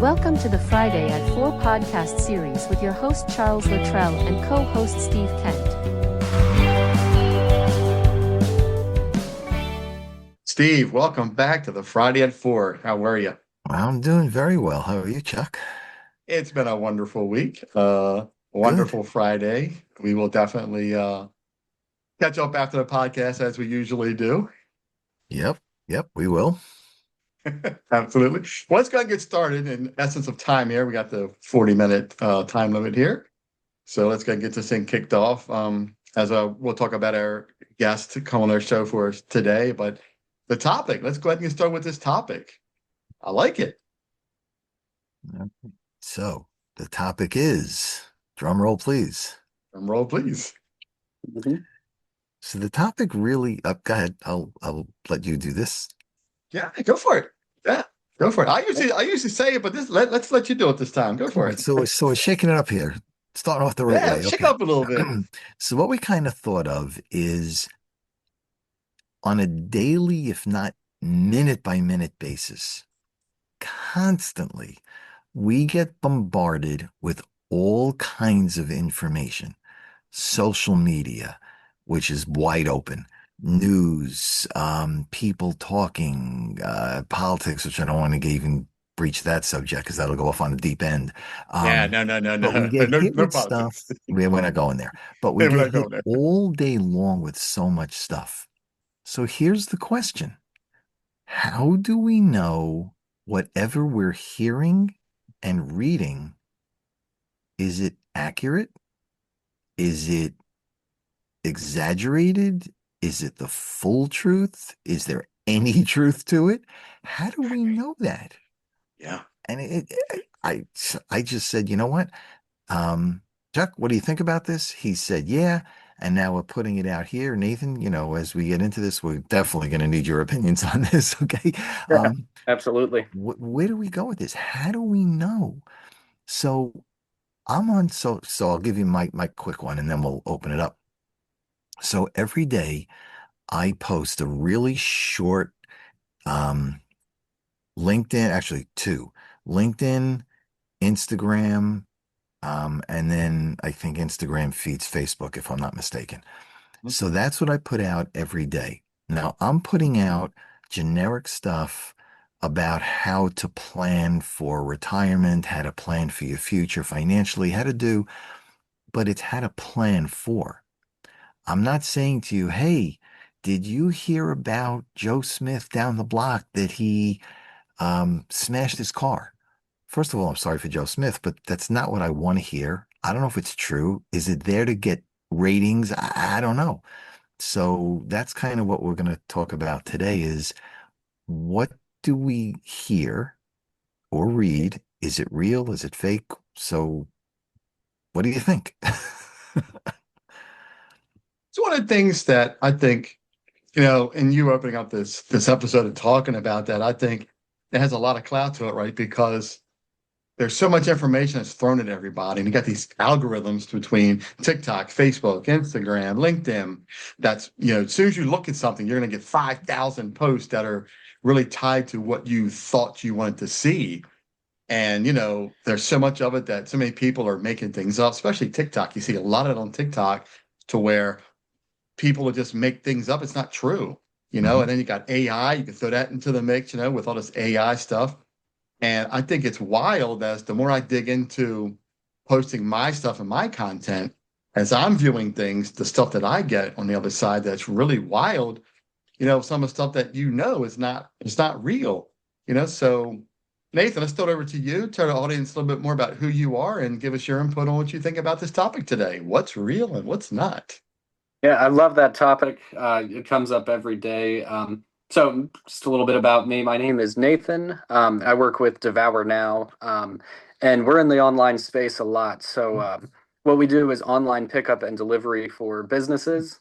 Welcome to the Friday at 4 podcast series with your host Charles Luttrell and co-host Steve Kent. Steve, welcome back to the Friday at 4. How are you? I'm doing very well. How are you, Chuck? It's been a wonderful week, Good. wonderful Friday. We will definitely catch up after the podcast as we usually do. Yep. Yep, we will. Absolutely. Well, let's go ahead and get started. In essence of time here, we got the 40-minute time limit here. So let's go ahead and get this thing kicked off. We'll talk about our guest to come on our show for us today. But the topic, let's go ahead and get started with this topic. I like it. Okay. So the topic is, drum roll, please. Drum roll, please. Mm-hmm. So the topic really, go ahead. I'll let you do this. Yeah, go for it. Yeah, go for it. I usually say it, but let's let you do it this time. Go for All right. it. So we're shaking it up here, starting off the right Yeah, way. shake Okay. up a little bit. So what we kind of thought of is on a daily, if not minute by minute basis, constantly, we get bombarded with all kinds of information, social media, which is wide open, news, people talking, politics, which I don't want to even breach that subject because that'll go off on a deep end. Yeah, Um, no, no, no, but we no, get no, hit no with stuff. politics. We're not going there, but we We're get not hit going there. all day long with so much stuff. So here's the question. How do we know whatever we're hearing and reading, is it accurate? Is it exaggerated? Is it the full truth? Is there any truth to it? How do we know that? Yeah. And I just said, you know what? Chuck, what do you think about this? He said, yeah. And now we're putting it out here. Nathan, as we get into this, we're definitely going to need your opinions on this. Okay. Yeah, absolutely. Where do we go with this? How do we know? So so I'll give you my quick one and then we'll open it up. So every day I post a really short um, LinkedIn, actually two, LinkedIn, Instagram, and then I think Instagram feeds Facebook, if I'm not mistaken. So Okay. that's what I put out every day. Now I'm putting out generic stuff about how to plan for retirement, how to plan for your future financially, how to do, but it's how to plan for. I'm not saying to you, hey, did you hear about Joe Smith down the block that he smashed his car? First of all, I'm sorry for Joe Smith, but that's not what I want to hear. I don't know if it's true. Is it there to get ratings? I don't know. So that's kind of what we're going to talk about today is what do we hear or read? Is it real? Is it fake? So what do you think? It's one of the things that I think, and you opening up this episode and talking about that, I think it has a lot of clout to it, right? Because there's so much information that's thrown at everybody. And you got these algorithms between TikTok, Facebook, Instagram, LinkedIn. That's, as soon as you look at something, you're going to get 5,000 posts that are really tied to what you thought you wanted to see. And, there's so much of it that so many people are making things up, especially TikTok. You see a lot of it on TikTok to where people will just make things up. It's not true, Mhm. and then you got AI. You can throw that into the mix, with all this AI stuff. And I think it's wild as the more I dig into posting my stuff and my content, as I'm viewing things, the stuff that I get on the other side that's really wild, some of the stuff that it's not real, So Nathan, let's throw it over to you. Tell the audience a little bit more about who you are and give us your input on what you think about this topic today. What's real and what's not? Yeah, I love that topic. It comes up every day. So just a little bit about me. My name is Nathan. I work with Devour Now, and we're in the online space a lot. So what we do is online pickup and delivery for businesses.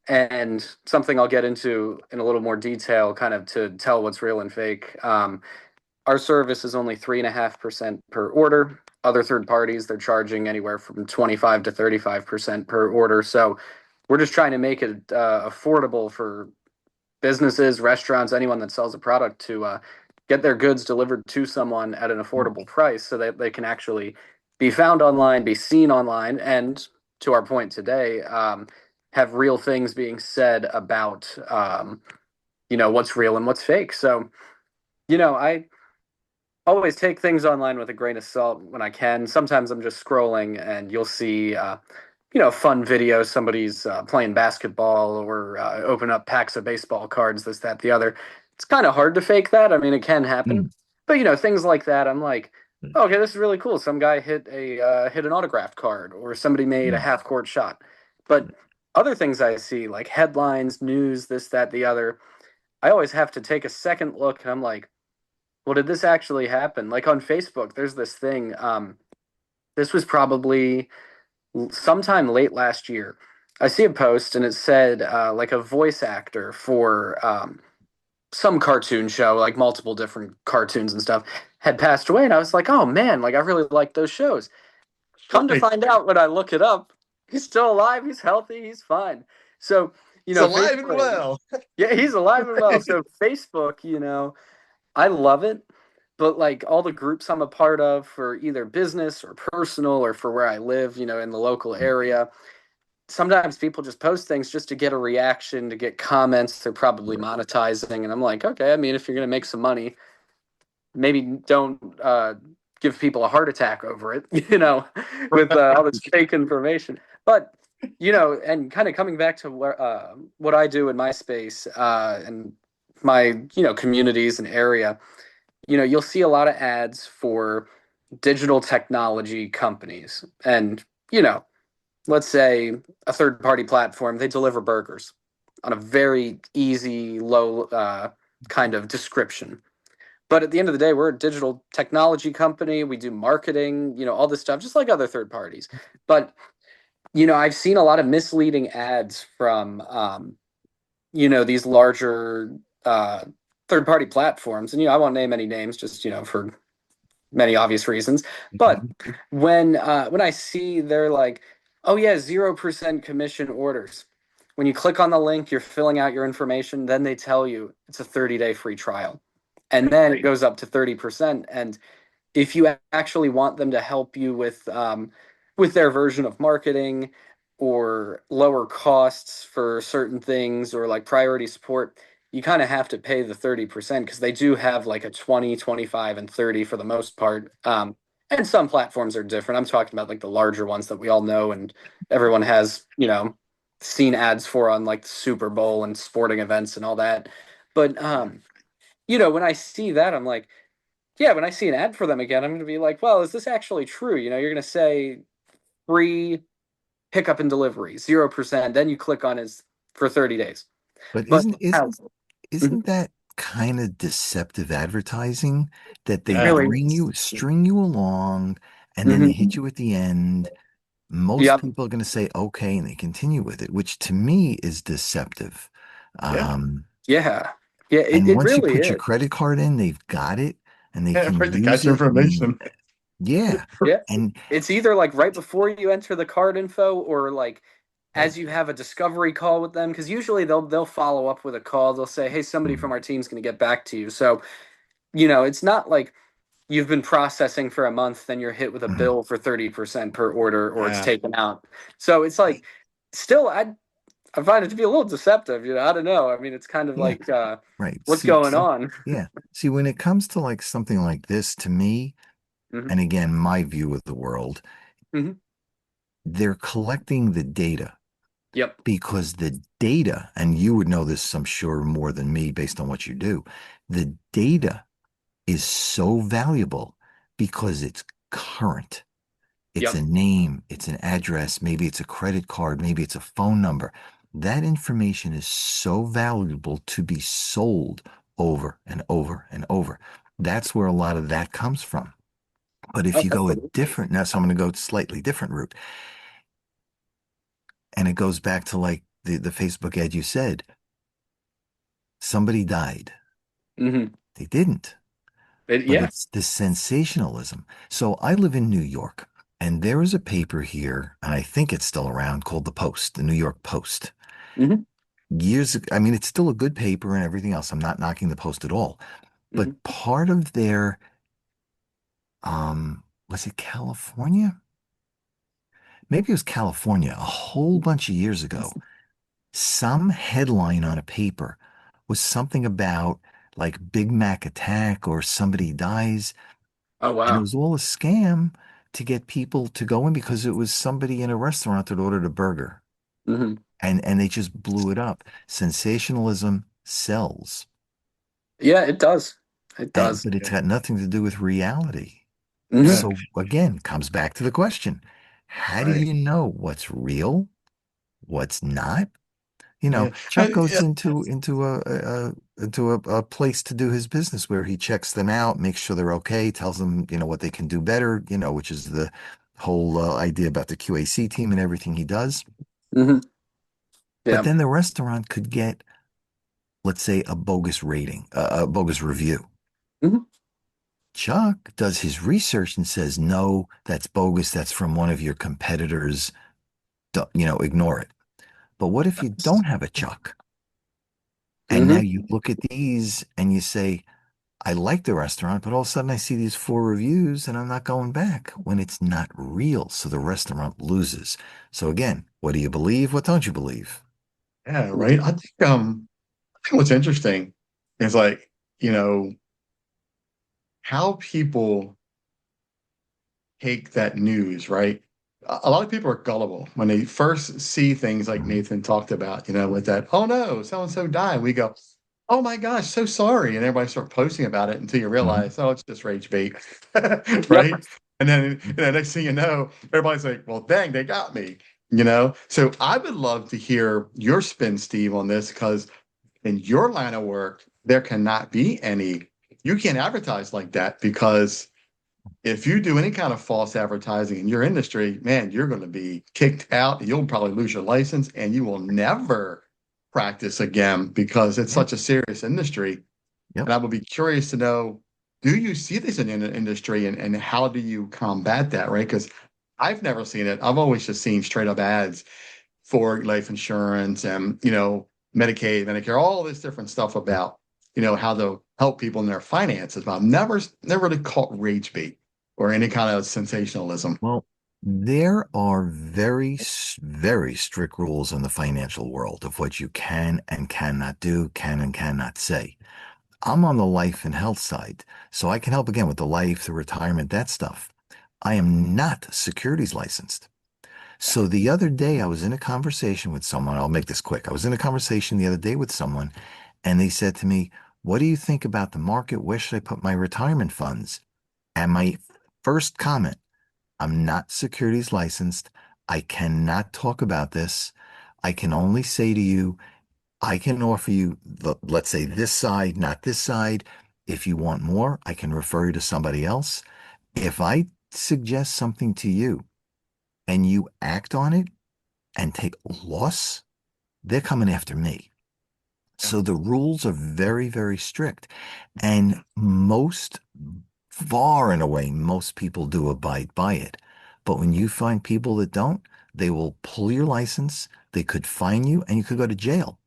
And something I'll get into in a little more detail, kind of to tell what's real and fake. Our service is only 3.5% per order. Other third parties, they're charging anywhere from 25 to 35% per order. So we're just trying to make it affordable for businesses, restaurants, anyone that sells a product to get their goods delivered to someone at an affordable price so that they can actually be found online, be seen online, and to our point today, have real things being said about what's real and what's fake. So, I always take things online with a grain of salt when I can. Sometimes I'm just scrolling and you'll see, fun videos. Somebody's playing basketball or open up packs of baseball cards, this, that, the other. It's kind of hard to fake that. I mean, it can happen, Mm. but things like that. I'm like, oh, okay, this is really cool. Some guy hit an autographed card, or somebody made a Mm. half court shot. But other things I see, like headlines, news, this, that, the other, I always have to take a second look, and I'm like, well, did this actually happen? Like on Facebook, there's this thing. This was probably sometime late last year. I see a post and it said like a voice actor for some cartoon show, like multiple different cartoons and stuff, had passed away. And I was like, oh man, like I really like those shows. Come to Right. find out when I look it up, he's still alive, he's healthy, he's fine. So, It's alive and Facebook, well. yeah, he's alive and well. Right. So, Facebook, I love it, but like all the groups I'm a part of for either business or personal or for where I live, in the local area, sometimes people just post things just to get a reaction, to get comments. They're probably Right. monetizing. And I'm like, okay, I mean, if you're going to make some money, maybe don't give people a heart attack over it, with all this fake information. But, and kind of coming back to what I do in my space and my, communities and area, you'll see a lot of ads for digital technology companies. And, let's say a third party platform, they deliver burgers on a very easy, low kind of description. But at the end of the day, we're a digital technology company. We do marketing, all this stuff, just like other third parties. But, I've seen a lot of misleading ads from, these larger third party platforms. And, I won't name any names just, for many obvious reasons. But Mhm. when I see they're like, oh yeah, 0% commission orders. When you click on the link, you're filling out your information. Then they tell you it's a 30-day free trial, and then it goes up to 30%. And if you actually want them to help you with their version of marketing or lower costs for certain things or like priority support, you kind of have to pay the 30% because they do have like a 20, 25, and 30 for the most part. And some platforms are different. I'm talking about like the larger ones that we all know and everyone has, seen ads for on like the Super Bowl and sporting events and all that. But when I see that, I'm like, yeah, when I see an ad for them again, I'm going to be like, well, is this actually true? You're going to say free pickup and delivery, 0%. Then you click on is for 30 days. But But isn't how? isn't Mhm. isn't that kind of deceptive advertising that they Yeah. Really? bring you, string you along, and then they hit Hmm. you at the end? Most Yep. people are going to say okay, and they continue with it, which to me is deceptive. Yeah. Um, Yeah. Yeah, it, and it once you really put your is. credit card in, they've got it, and they Yeah. can Right. They use got your it. And information. yeah, Yeah. and It's either like right before you enter the card info or like as you have a discovery call with them, because usually they'll follow up with a call. They'll say, hey, somebody from our team's going to get back to you. So, it's not like you've been processing for a month, then you're hit with a Mhm. bill for 30% per order, or it's Yeah. taken out. So it's like, Right, still, I find it to be a little deceptive. I don't know. I mean, it's kind of yeah, like, right. what's See, going on? yeah, see, when it comes to like something like this, to me, Hmm. and again, my view of the world, Hmm. they're collecting the data Yep. because the data, and you would know this, I'm sure, more than me based on what you do, the data is so valuable because it's current. It's Yep. a name, it's an address, maybe it's a credit card, maybe it's a phone number. That information is so valuable to be sold over and over and over. That's where a lot of that comes from. But if Oh, you go a absolutely. different, now, so I'm going to go slightly different route. And it goes back to like the Facebook ad you said, somebody died. Hmm. They didn't, but Yeah. it's the sensationalism. So I live in New York, and there is a paper here, and I think it's still around, called the Post, the New York Post. Hmm. Years, I mean, it's still a good paper and everything else. I'm not knocking the Post at all. but Mhm. part of their, was it California? Maybe it was California a whole bunch of years ago. Some headline on a paper was something about like Big Mac attack or somebody dies. Oh And it wow. was all a scam to get people to go in because it was somebody in a restaurant that ordered a burger. Hmm. And they just blew it up. Sensationalism sells. Yeah, it does. It And does. but it's got nothing to do with reality. Hmm. Yeah, So again, comes back to the question. How do right. you know what's real, what's not? Yeah. Chuck goes into a place to do his business where he checks them out, makes sure they're okay, tells them, what they can do better, which is the whole idea about the Q.A.C. team and everything he does. Hmm. But Yeah. then the restaurant could get, let's say, a bogus rating, a bogus review. Hmm. Chuck does his research and says, no, that's bogus. That's from one of your competitors. Ignore it. But what if you don't have a Chuck? And now Hmm. you look at these and you say, I like the restaurant, but all of a sudden I see these 4 reviews and I'm not going back when it's not real. So the restaurant loses. So again, what do you believe? What don't you believe? Yeah, right. I think what's interesting is like, you know, how people take that news, right? A lot of people are gullible when they first see things like Mhm. Nathan talked about, with that, oh no, so and so died. We go, oh my gosh, so sorry. And everybody start posting about it until you Mhm. realize, oh, it's just rage bait. Yep. Right. And then, next thing you know, everybody's like, well, dang, they got me, So I would love to hear your spin, Steve, on this because in your line of work, there cannot be any, you can't advertise like that because if you do any kind of false advertising in your industry, man, you're going to be kicked out. You'll probably lose your license and you will never practice again because it's Yeah. such a serious industry. Yep. And I would be curious to know, do you see this in the industry and how do you combat that, right? Because I've never seen it. I've always just seen straight up ads for life insurance and, Medicaid, Medicare, all this different stuff about, how to help people in their finances. But I've never really caught rage bait or any kind of sensationalism. Well, there are very strict rules in the financial world of what you can and cannot do, can and cannot say. I'm on the life and health side, so I can help again with the life, the retirement, that stuff. I am not securities licensed. So the other day, I was in a conversation with someone. I'll make this quick. I was in a conversation the other day with someone, and they said to me, what do you think about the market? Where should I put my retirement funds? And my first comment, I'm not securities licensed. I cannot talk about this. I can only say to you, I can offer you let's say this side, not this side. If you want more, I can refer you to somebody else. If I suggest something to you and you act on it and take loss, they're coming after me. Yeah. So the rules are very strict. And far and away, most people do abide by it. But when you find people that don't, they will pull your license, they could fine you, and you could go to jail.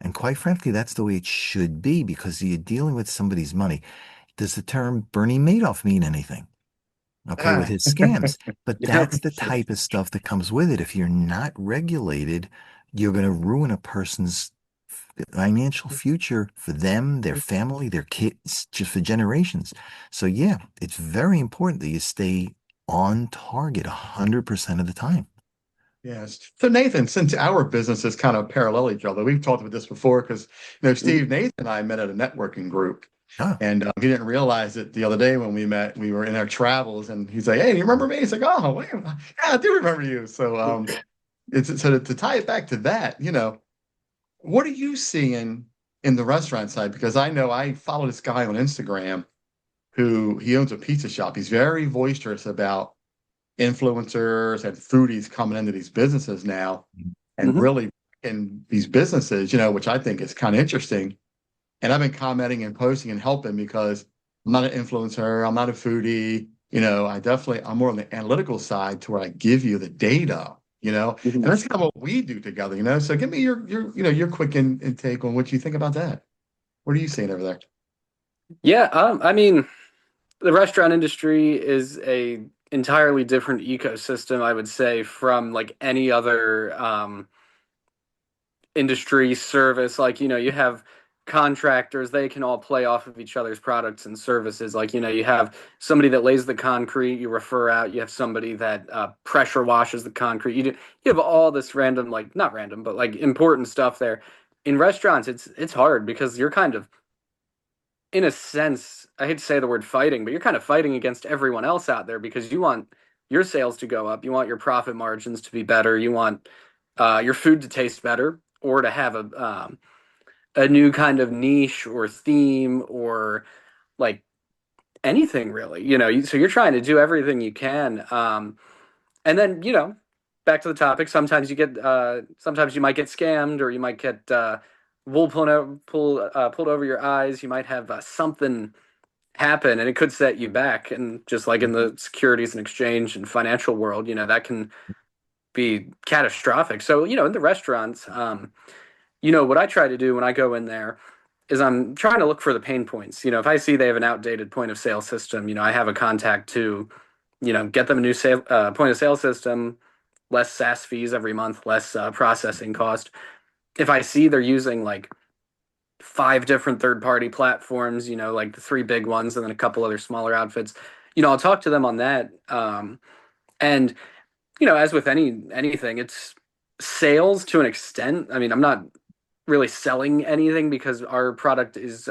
And quite frankly, that's the way it should be because you're dealing with somebody's money. Does the term Bernie Madoff mean anything? Okay, with Ah, his scams. But Yep. that's the type of stuff that comes with it. If you're not regulated, you're going to ruin a person's financial future for them, their family, their kids, just for generations. So, yeah, it's very important that you stay on target 100% of the time. yes. So Nathan, since our businesses kind of parallel each other, we've talked about this before because Mhm. Steve, Nathan and I met at a networking group. Oh, And he didn't realize it the other day when we met. We were in our travels, and he's like, "Hey, do you remember me?" He's like, "Oh, wait, yeah, I do remember you." So, it's so to tie it back to that, what are you seeing in the restaurant side? Because I know I follow this guy on Instagram who he owns a pizza shop. He's very boisterous about influencers and foodies coming into these businesses now and Mhm. really in these businesses, which I think is kind of interesting. And I've been commenting and posting and helping because I'm not an influencer, I'm not a foodie. I'm more on the analytical side to where I give you the data, and Mhm. that's kind of what we do together, So give me your quick intake on what you think about that. What are you seeing over there? Yeah, I mean, the restaurant industry is a entirely different ecosystem, I would say, from like any other industry service. Like, you have contractors, they can all play off of each other's products and services. Like, you have somebody that lays the concrete, you refer out, you have somebody that pressure washes the concrete. You have all this random, like not random, but like important stuff there. In restaurants, it's hard because you're kind of in a sense, I hate to say the word fighting, but you're kind of fighting against everyone else out there because you want your sales to go up, you want your profit margins to be better, you want your food to taste better, or to have a new kind of niche or theme or like anything really. So you're trying to do everything you can. And then back to the topic. Sometimes you might get scammed, or you might get wool pulled over your eyes. You might have something happen, and it could set you back. And just like in the securities and exchange and financial world, that can be catastrophic. So in the restaurants, what I try to do when I go in there is I'm trying to look for the pain points. If I see they have an outdated point of sale system, I have a contact to, get them a new point of sale system, less SaaS fees every month, less processing cost. If I see they're using like five different third party platforms, like the three big ones and then a couple other smaller outfits, I'll talk to them on that. And as with anything, it's sales to an extent. I mean, I'm not really selling anything because our product is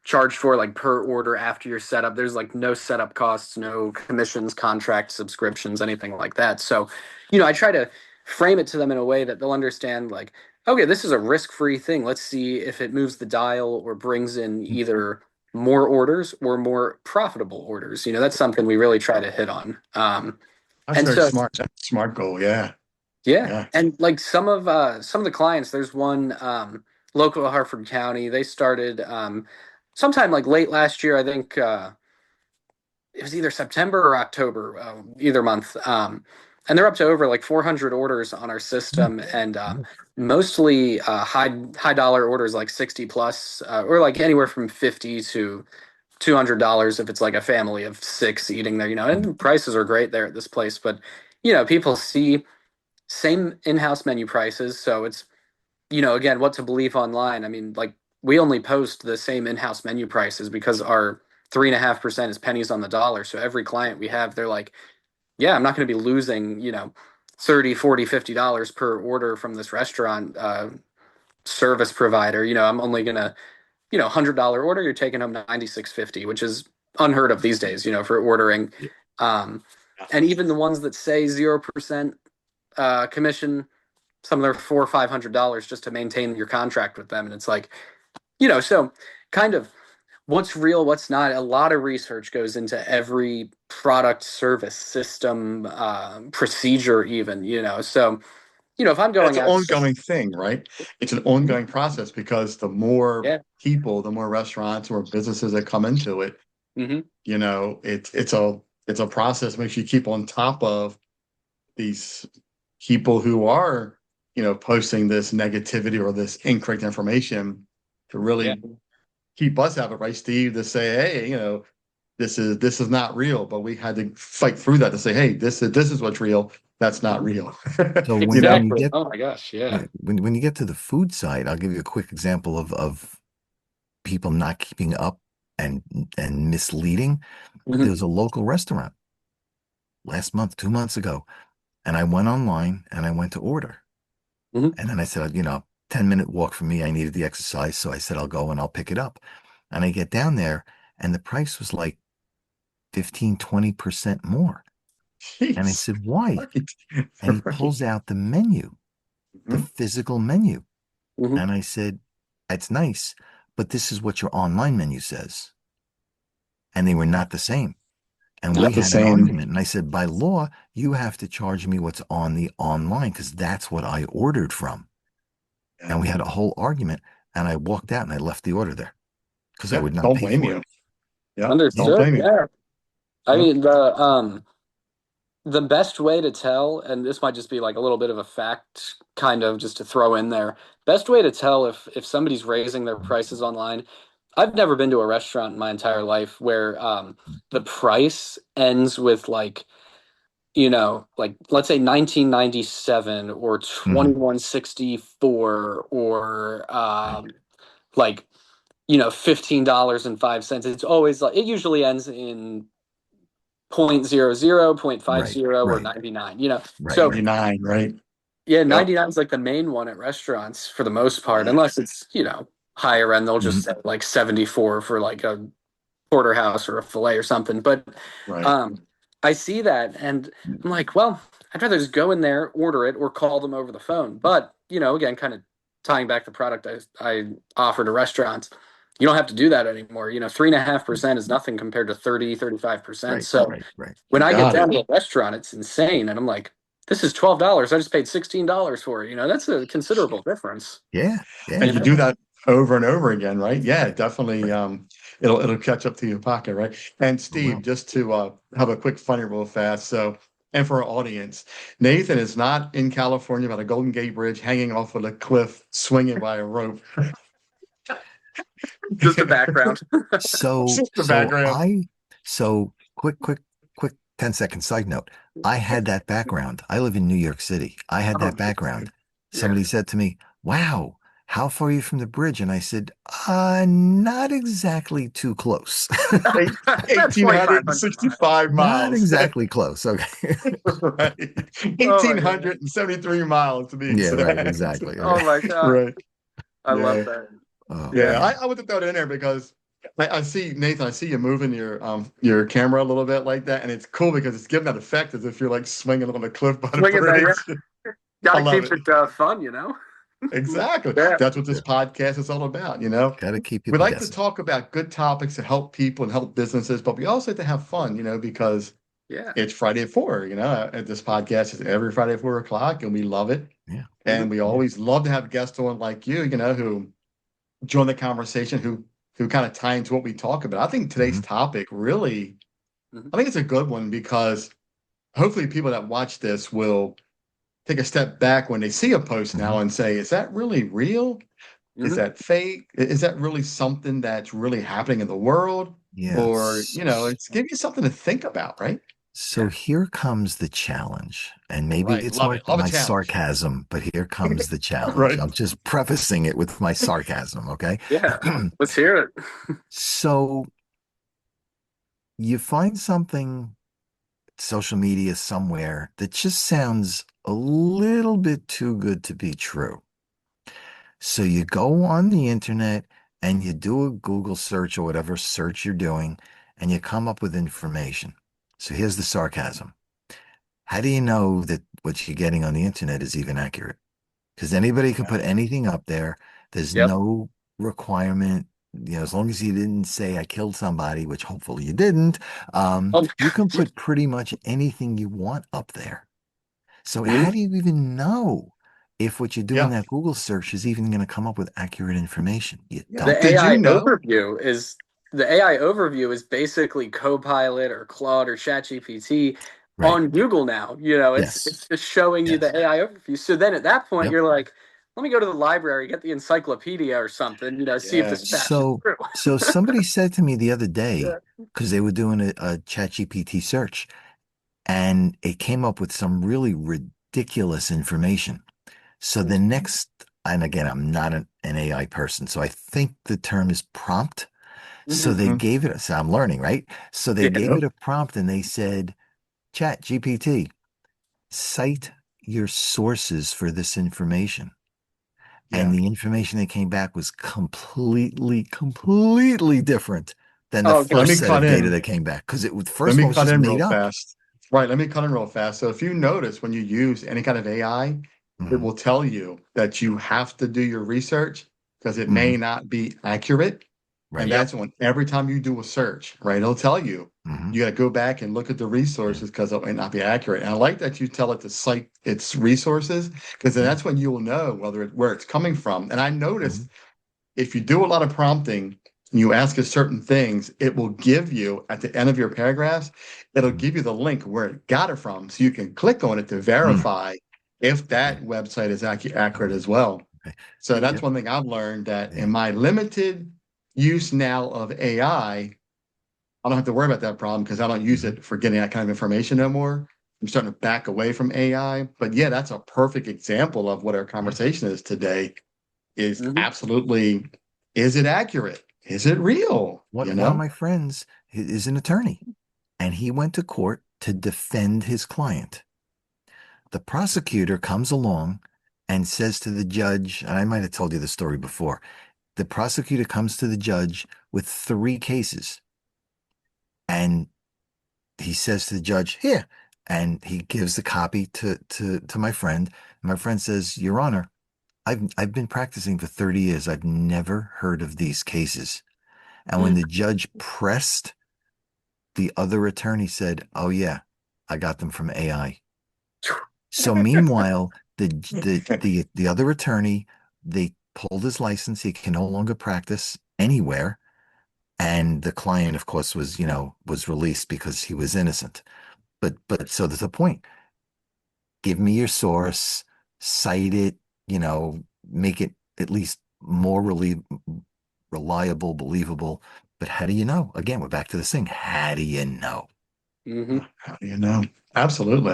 charged for like per order after your setup. There's like no setup costs, no commissions, contract subscriptions, anything like that. So, I try to frame it to them in a way that they'll understand like, okay, this is a risk-free thing. Let's see if it moves the dial or brings in either more orders or more profitable orders. That's something we really try to hit on. That's And very so smart. That's a smart goal. Yeah. yeah, Yeah. and like some of the clients, there's one local to Hartford County. They started sometime like late last year. I think it was either September or October, either month. And they're up to over like 400 orders on our system, and mostly high dollar orders, like 60 plus, or like anywhere from 50 to $200 if it's like a family of six eating there. And the prices are great there at this place, but people see same in-house menu prices. So it's, again, what to believe online. I mean, like we only post the same in-house menu prices because our 3.5% is pennies on the dollar. So every client we have, they're like, yeah, I'm not going to be losing, 30, 40, $50 per order from this restaurant service provider. I'm only going to, $100 order, you're taking home 96.50, which is unheard of these days, for ordering. Um, and even the ones that say 0% commission, some of their $400 or $500 just to maintain your contract with them. And it's like, so kind of what's real, what's not. A lot of research goes into every product, service, system, procedure, even, So, if I'm It's going an out, ongoing thing, right? It's an ongoing process because the more yeah, people, the more restaurants, the more businesses that come into it, hmm it's a process that makes you keep on top of these people who are, posting this negativity or this incorrect information to yeah, really keep us out of it, right, Steve? To say, hey, this is not real, but we had to fight through that to say, hey, this is what's real. That's not mhm. real. So You know? when you Exactly. get, Oh my gosh, yeah. yeah, when you get to the food side, I'll give you a quick example of people not keeping up and misleading. There hmm was a local restaurant last month, 2 months ago, and I went online and I went to order. hmm And then I said, 10-minute walk from me. I needed the exercise. So I said, I'll go and I'll pick it up. And I get down there and the price was like 15, 20% more. And I Jeez. said, why? Right. And he Right. pulls out the menu, the Mhm. physical menu. hmm And I said, that's nice, but this is what your online menu says. And they were not the same. And we Not the had an same. argument. And I said, by law, you have to charge me what's on the online because that's what I ordered from. Yeah. And we had a whole argument. And I walked out and I left the order there because I Yeah. would not Don't pay blame for it. you. Yeah. Don't Understood. blame you. Yeah. I Yeah. mean, the best way to tell, and this might just be like a little bit of a fact, kind of just to throw in there. Best way to tell if somebody's raising their prices online, I've never been to a restaurant in my entire life where the price ends with like, like let's say 1997 or Hmm. 2164 or like, $15.05. It's always like it usually ends in 0.00, point five Right, zero, or right, 99, right, So right. 99, right? yeah, Yep. 99 is like the main one at restaurants for the most part, unless it's, higher end, they'll Hmm. just say like 74 for like a porterhouse or a fillet or something. But Right. um, I see that and I'm like, well, I'd rather just go in there, order it, or call them over the phone. But, again, kind of tying back the product I offer to restaurants, you don't have to do that anymore. 3.5% is nothing compared to 30, 35%. Right, So right, right. when You I get got it. down to a restaurant, it's insane. And I'm like, this is $12. I just paid $16 for it. That's a considerable difference. Yeah, yeah, And you yeah. do that over and over again, right? Yeah, Right, definitely. right. It'll catch up to your pocket, right? And Steve, Well, just to have a quick funny real fast. So, and for our audience, Nathan is not in California by the Golden Gate Bridge, hanging off of a cliff, swinging by a rope. Just the background. so, Just the so background. I, so quick 10-second side note. I had that background. I live in New York City. I had Oh, that background. yeah. Somebody said to me, "Wow, how far are you from the bridge?" And I said, not exactly too close. Eight- About 2,500 miles. 1,865 Not miles. exactly close. Okay. Right. Oh my goodness. 1,873 miles to be Yeah, right, exact. exactly. Oh Okay. my God. Right. I love Yeah. that. Oh Yeah. Yeah. man. I would have thrown it in there because I see Nathan, I see you moving your camera a little bit like that. And it's cool because it's giving that effect as if you're like swinging on the cliff by the Swinging that, bridge. yeah. Got I to love keep it. it fun. Exactly. Yeah. That's what this Yeah. podcast is all about. Got to keep We people like to guessing. talk about good topics to help people and help businesses, but we also like to have fun, because Yeah. it's Friday at 4. This podcast is every Friday at 4 o'clock, and we love it. Yeah. And Mhm. we Yeah. always love to have guests on like you, who join the conversation, who kind of tie into what we talk about. I think today's Hmm. topic really, Mhm. I think it's a good one because hopefully people that watch this will take a step back when they see a post Hmm. now and say, is that really real? Is Mhm. that fake? Is that really something that's really happening in the world? Or, Yes. it's give you something to think about, right? So Yeah. here comes the challenge. And All maybe right. it's Love my, it. Love a my challenge. sarcasm, but here comes the challenge. Right. I'm just prefacing it with my sarcasm, okay? Yeah. Let's hear it. So you find something, social media somewhere, that just sounds a little bit too good to be true. So you go on the internet and you do a Google search or whatever search you're doing, and you come up with information. So here's the sarcasm. How do you know that what you're getting on the internet is even accurate? Because anybody can put anything up there. There's Yep. no requirement, as long as you didn't say I killed somebody, which hopefully you didn't, Oh, you can put pretty much anything you want up there. So how mhm. do you even know if what you do in Yeah. that Google search is even going to come up with accurate information? You Yeah. don't. The Did you AI know? overview is the AI overview is basically Copilot or Claude or ChatGPT Right. on Google now. Yes. It's just showing you Yes. the AI overview. So then at that point Yep. you're like, let me go to the library, get the encyclopedia or something, see if Yeah. this matches So, true. so somebody said to me the other day, Yeah. because they were doing a ChatGPT search, and it came up with some really ridiculous information. So the next, and again, I'm not an AI person, so I think the term is prompt. So Mhm. they Mhm. gave it, so I'm learning, right? So they Yeah. gave Yep. it a prompt and they said, Chat GPT, cite your sources for this information. And Yeah. the information that came back was completely different than the Oh, Let first me gosh. set cut of data in. that came back. Because the Let first me one was cut just in made real up. fast. Right. Let me cut in real fast. So if you notice when you use any kind of AI, it Hmm. will tell you that you have to do your research because it Hmm. may not be accurate. And Right. Yep. that's when every time you do a search, right, it'll tell you Hmm. you got to go back and look at the resources because it may not be accurate. And I like that you tell it to cite its resources because then Yeah. that's when you will know where it's coming from. And I Hmm. noticed if you do a lot of prompting and you ask it certain things, it will give you at the end of your paragraphs, it'll Hmm. give you the link where it got it from. So you can click on it to Hmm. verify if Okay. that website is accurate Okay. as well. Okay. So that's Mhm. Yep. one thing I've learned that in Yeah. my limited, use now of AI, I don't have to worry about that problem because I don't use it for getting that kind of information no more. I'm starting to back away from AI. But yeah, that's a perfect example of what our conversation is today. Is Hmm. absolutely, is it accurate? Is it real? You One of know? my friends is an attorney, and he went to court to defend his client. The prosecutor comes along and says to the judge, and I might have told you the story before. The prosecutor comes to the judge with three cases, and he says to the judge, "Here," and he gives the copy to my friend. My friend says, "Your Honor, I've been practicing for 30 years. I've never heard of these cases." And when the judge pressed, the other attorney said, "Oh yeah, I got them from AI." So meanwhile, the other attorney, they pulled his license. He can no longer practice anywhere. And the client, of course, was released because he was innocent. But so there's a point. Give me your source, cite it, make it at least more reliable, believable. But how do you know? Again, we're back to this thing. How do you know? Hmm. How do you know? Absolutely.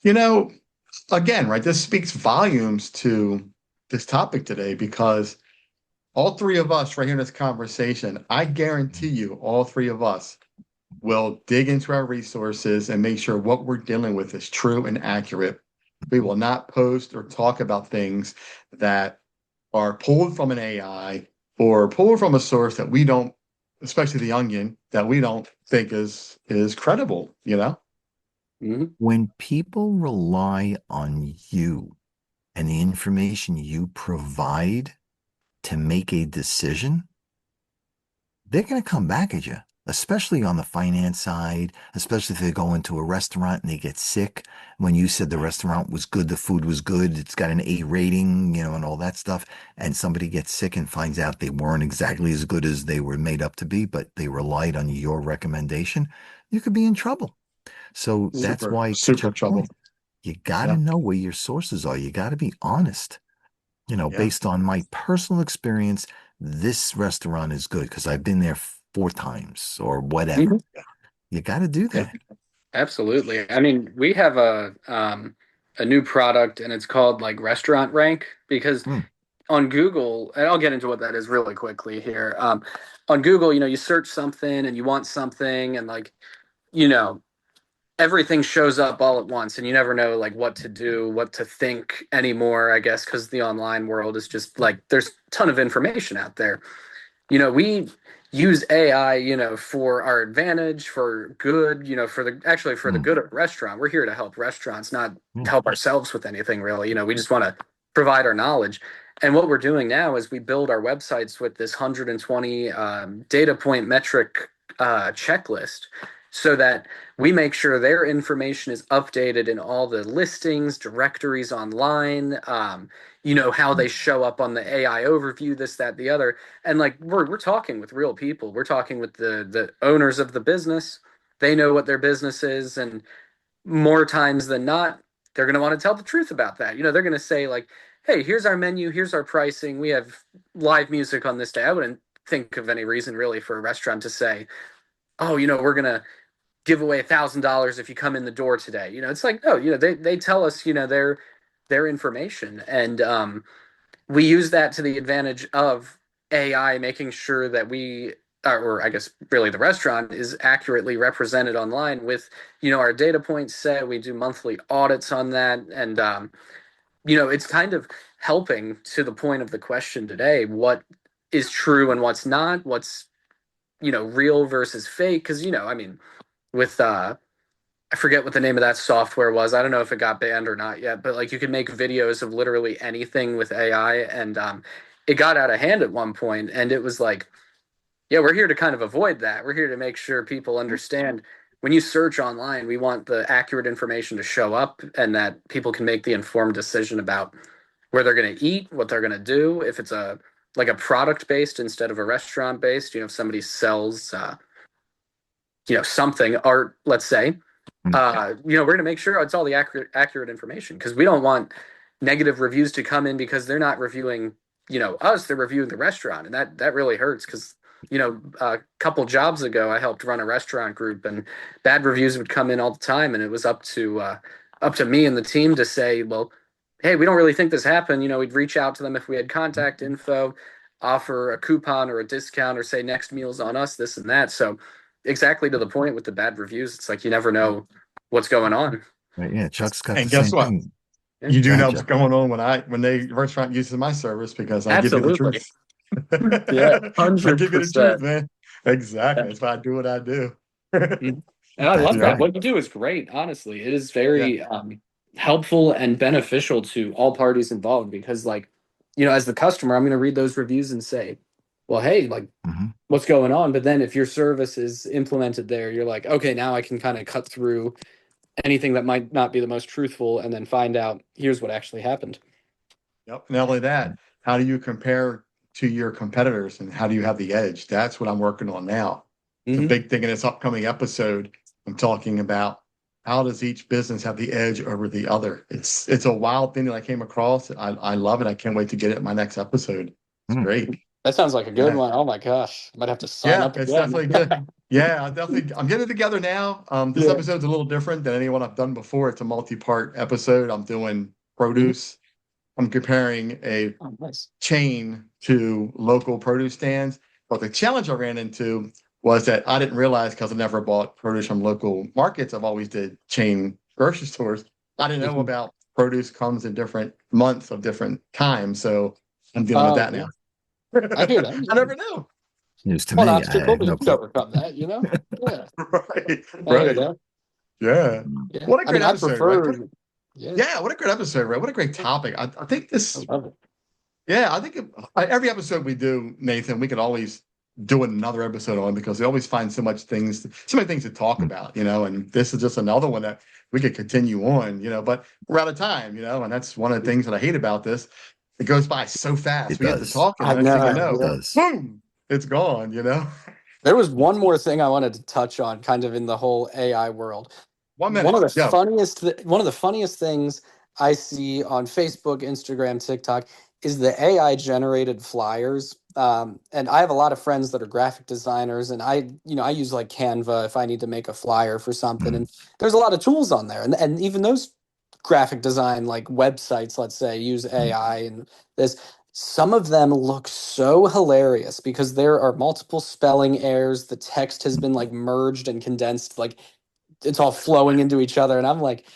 You know, again, right, this speaks volumes to this topic today because all three of us right here in this conversation, I guarantee you, all three of us will dig into our resources and make sure what we're dealing with is true and accurate. We will not post or talk about things that are pulled from an AI or pulled from a source that we don't, especially the onion, that we don't think is credible, you know? Hmm. When people rely on you and the information you provide to make a decision, they're going to come back at you, especially on the finance side, especially if they go into a restaurant and they get sick. When you said the restaurant was good, the food was good, it's got an A rating, and all that stuff, and somebody gets sick and finds out they weren't exactly as good as they were made up to be, but they relied on your recommendation, you could be in trouble. So that's Super, why, to super Chuck's trouble. point, you got to Yeah. know where your sources are. You got to be honest. Yeah. Based on my personal experience, this restaurant is good because I've been there 4 times or whatever. Hmm. You got to do Yeah. that. Absolutely. I mean, we have a new product and it's called like Restaurant Rank because Mm, on Google, and I'll get into what that is really quickly here. On Google, you search something and you want something and like, you know, everything shows up all at once and you never know like what to do, what to think anymore, I guess, because the online world is just like there's a ton of information out there. We use AI, for our advantage, for good, for the mm, good of the restaurant. We're here to help restaurants, not mm, help ourselves with anything really. We just want to provide our knowledge. And what we're doing now is we build our websites with this 120 data point metric checklist so that we make sure their information is updated in all the listings, directories online, how they show up on the AI overview, this, that, the other, and like we're talking with real people. We're talking with the owners of the business. They know what their business is, and more times than not, they're going to want to tell the truth about that. They're going to say like, "Hey, here's our menu. Here's our pricing. We have live music on this day." I wouldn't think of any reason really for a restaurant to say, "Oh, we're going to give away $1,000 if you come in the door today." It's like, no, they tell us, their information, and we use that to the advantage of AI, making sure that we, or I guess really the restaurant is accurately represented online with, our data points set. We do monthly audits on that. And, it's kind of helping to the point of the question today, what is true and what's not, what's, real versus fake. Cause, I mean, with, I forget what the name of that software was. I don't know if it got banned or not yet, but like you could make videos of literally anything with AI, and it got out of hand at one point, and it was like, yeah, we're here to kind of avoid that. We're here to make sure people understand when you search online, we want the accurate information to show up, and that people can make the informed decision about where they're going to eat, what they're going to do, if it's a like a product based instead of a restaurant based. If somebody sells, something art, let's say, mm. we're going to make sure it's all the accurate information because we don't want negative reviews to come in because they're not reviewing, us, they're reviewing the restaurant. And that really hurts because a couple jobs ago, I helped run a restaurant group, and bad reviews would come in all the time, and it was up to me and the team to say, well, hey, we don't really think this happened. We'd reach out to them if we had contact info, offer a coupon or a discount, or say next meal's on us, this and that. So exactly to the point with the bad reviews, it's like you never know what's going on. Right, yeah, Chuck's got And the guess same what? thing. You do Go ahead, know what's Chuck. going on when the restaurant uses my service because I give you the Absolutely. truth. Yeah, I give you the 100%. truth, man. Exactly. That's why I do what I do. And I That's love that. right. What you do is great, honestly. It is Yeah. very helpful and beneficial to all parties involved because, like, as the customer, I'm going to read those reviews and say, well, hey, like, Mhm. what's going on? But then if your service is implemented there, you're like, okay, now I can kind of cut through anything that might not be the most truthful and then find out here's what actually happened. Yep. Not only that, how do you compare to your competitors and how do you have the edge? That's what I'm working on now. The Mhm. big thing in this upcoming episode, I'm talking about how does each business have the edge over the other? It's a wild thing that I came across. I love it. I can't wait to get it in my next episode. It's Mm. great. That sounds like a good Yeah. one. Oh my gosh. I might have to sign Yeah, up it's again. definitely good. Yeah, I'm getting it together now. This Yeah. episode's a little different than anyone I've done before. It's a multi-part episode. I'm doing produce. I'm comparing a Oh, nice. chain to local produce stands. But the challenge I ran into was that I didn't realize because I never bought produce from local markets. I've always did chain grocery stores. I didn't know Mhm. about produce comes in different months of different times. So I'm dealing with that Yeah. now. I hear that. I never knew. News to Well, me. obstacle, but you No could clue. overcome that, Yeah. Right. I hear Right. that. Yeah. Yeah. What a I mean, great I episode, right? prefer, yeah, Yeah, what a great episode, right? What a great topic. I think I this, love it. yeah, I think every episode we do, Nathan, we could always do another episode on because we always find so many things to talk Mm. about, and this is just another one that we could continue on, but we're out of time, and that's one of the things that I hate about this. It goes by so fast. It We get to does. talking, I the next thing you know. know, It Yeah. does. boom, it's gone. There was one more thing I wanted to touch on, kind of in the whole AI world. 1 minute. Go. One of the funniest things I see on Facebook, Instagram, TikTok is the AI generated flyers. And I have a lot of friends that are graphic designers, and I use like Canva if I need to make a flyer for something. Mm. And there's a lot of tools on there, and even those graphic design like websites, let's say, use AI and this. Some of them look so hilarious because there are multiple spelling errors. The text has been like merged and condensed, like it's all flowing into each other. And I'm like,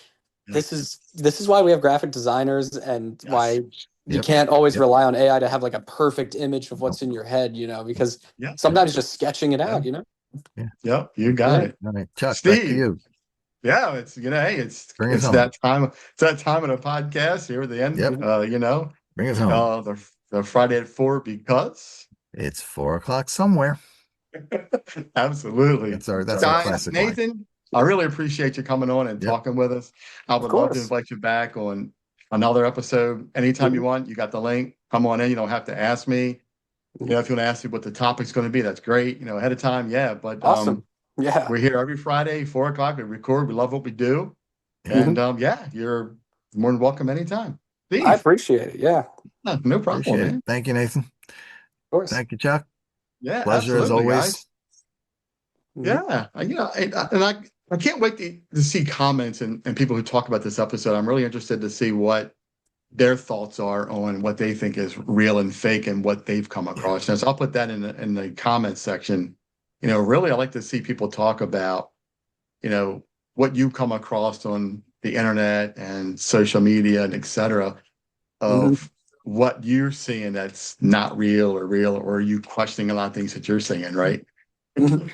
this is why we have graphic designers and why Yes. you Yep. can't always Yep. rely on AI to have like a perfect image of what's in your head, because Yeah. sometimes just sketching it out, Yep. You got Yeah. it. All right, Chuck, back to Steve. you. Yeah, it's hey, Bring us it's home. that time. It's that time of the podcast here at the end. Yep. Bring us home. The Friday at 4 because It's 4 o'clock somewhere. absolutely. That's our Guys, classic line. Nathan, I really appreciate you coming on and Yep. talking with us. I would love to course. invite you back on another episode anytime you want. You got the link. Come on in. You don't have to ask me. If you want to ask me what the topic's going to be, that's great. Ahead of time. Yeah, but Awesome. Yeah. we're here every Friday, 4 o'clock. We record. We love what we do. Yeah. And you're more than welcome anytime. Steve, I appreciate it. Yeah. no problem, Appreciate man. it. Thank you, Nathan. Of course. Thank you, Chuck. Yeah, Pleasure as absolutely, always. guys. Yeah, I can't wait to see comments and people who talk about this episode. I'm really interested to see what their thoughts are on what they think is real and fake and what they've come across. So I'll put that in the comments section. Really, I like to see people talk about, what you come across on the internet and social media and et cetera of what you're seeing that's not real, or you questioning a lot of things that you're seeing, right? Mhm.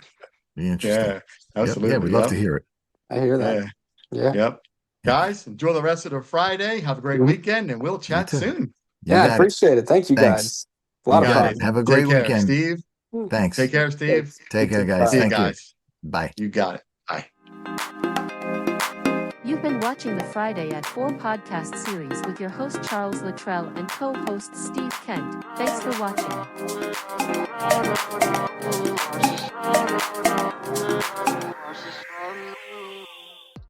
Be interesting. Yeah, absolutely. Yeah, we'd love to hear it. I hear that. Yeah. Yep. Guys, enjoy the rest of the Friday. Have a great weekend, and we'll chat too. soon. You Yeah, I got it. appreciate it. Thank you, Thanks. guys. A lot You of got fun. it. Have a great Take care, weekend. Steve. Thanks. Take care, Steve. Take care, guys. See you Thank you. guys. Bye. You got it. Bye. You've been watching the Friday at 4 podcast series with your host Charles Luttrell and co-host Steve Kent. Thanks for watching.